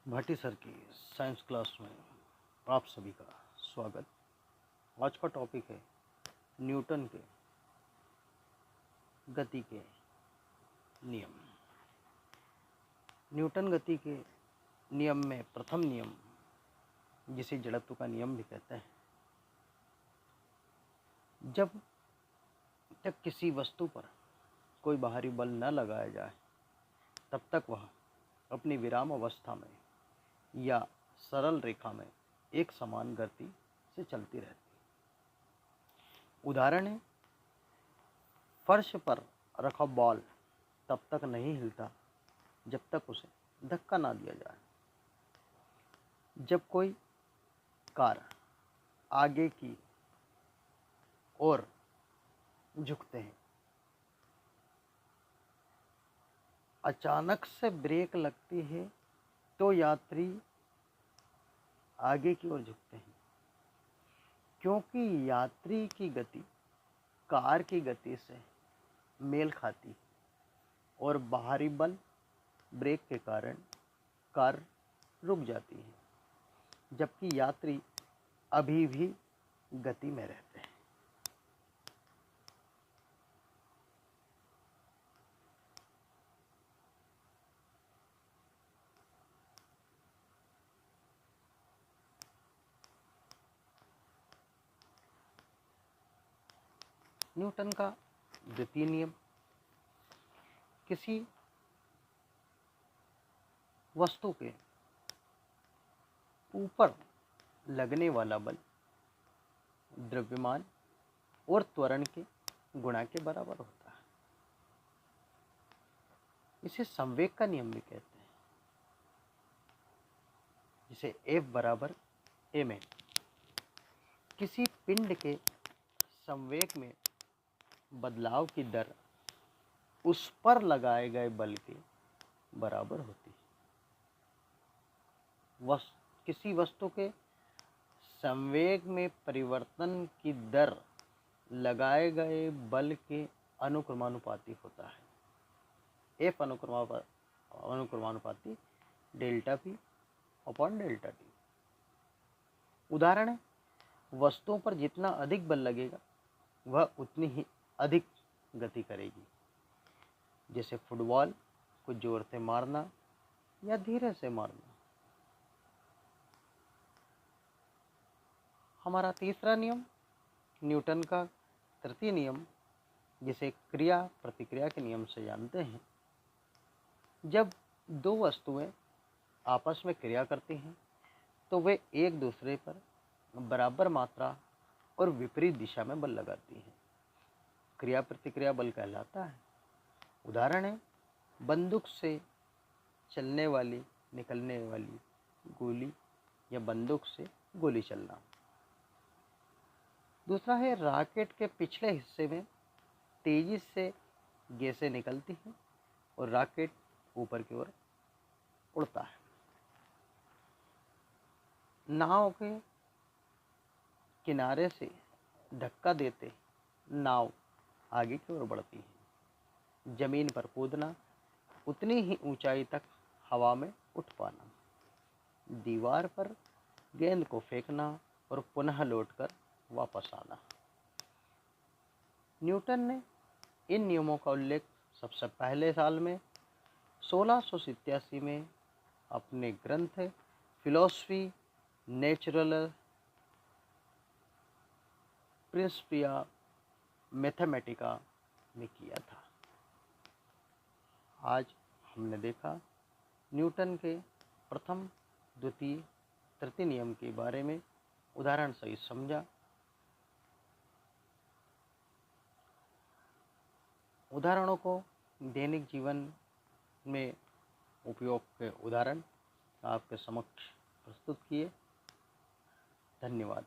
Bhati sir की science class में आप सभी का स्वागत। आज का टॉपिक है न्यूटन के गति के नियम। न्यूटन गति के नियम में प्रथम नियम, जिसे जड़त्व का नियम भी कहते हैं, जब तक किसी वस्तु पर कोई बाहरी बल न लगाया जाए तब तक वह अपनी विराम अवस्था में या सरल रेखा में एक समान गति से चलती रहती है। उदाहरण है, फर्श पर रखा बॉल तब तक नहीं हिलता जब तक उसे धक्का ना दिया जाए। जब कोई कार आगे की ओर झुकते हैं, अचानक से ब्रेक लगती है तो यात्री आगे की ओर झुकते हैं, क्योंकि यात्री की गति कार की गति से मेल खाती और बाहरी बल ब्रेक के कारण कार रुक जाती है, जबकि यात्री अभी भी गति में रहते हैं। न्यूटन का द्वितीय नियम, किसी वस्तु के ऊपर लगने वाला बल द्रव्यमान और त्वरण के गुणा के बराबर होता है। इसे संवेग का नियम भी कहते हैं, जिसे F बराबर ma। किसी पिंड के संवेग में बदलाव की दर उस पर लगाए गए बल के बराबर होती है। किसी वस्तु के संवेग में परिवर्तन की दर लगाए गए बल के अनुक्रमानुपाती होता है। F अनुक्रमानुपाती delta P upon delta T। उदाहरण है, वस्तुओं पर जितना अधिक बल लगेगा वह उतनी ही अधिक गति करेगी। जैसे फुटबॉल को जोर से मारना या धीरे से मारना। हमारा तीसरा नियम, न्यूटन का तृतीय नियम, जिसे क्रिया प्रतिक्रिया के नियम से जानते हैं। जब दो वस्तुएं आपस में क्रिया करती हैं तो वे एक दूसरे पर बराबर मात्रा और विपरीत दिशा में बल लगाती हैं। क्रिया प्रतिक्रिया बल कहलाता है। उदाहरण है, बंदूक से चलने वाली निकलने वाली गोली या बंदूक से गोली चलना। दूसरा है, रॉकेट के पिछले हिस्से में तेजी से गैसें निकलती हैं और रॉकेट ऊपर की ओर उड़ता है। नाव के किनारे से धक्का देते नाव आगे की ओर बढ़ती है। जमीन पर कूदना, उतनी ही ऊंचाई तक हवा में उठ पाना। दीवार पर गेंद को फेंकना और पुनः लौटकर वापस आना। न्यूटन ने इन नियमों का उल्लेख सबसे पहले साल में 1687 में अपने ग्रंथ फिलोसफी नेचुरल प्रिंसिपिया मैथमेटिका में किया था। आज हमने देखा न्यूटन के प्रथम, द्वितीय, तृतीय नियम के बारे में, उदाहरण सहित समझा। उदाहरणों को दैनिक जीवन में उपयोग के उदाहरण आपके समक्ष प्रस्तुत किए। धन्यवाद।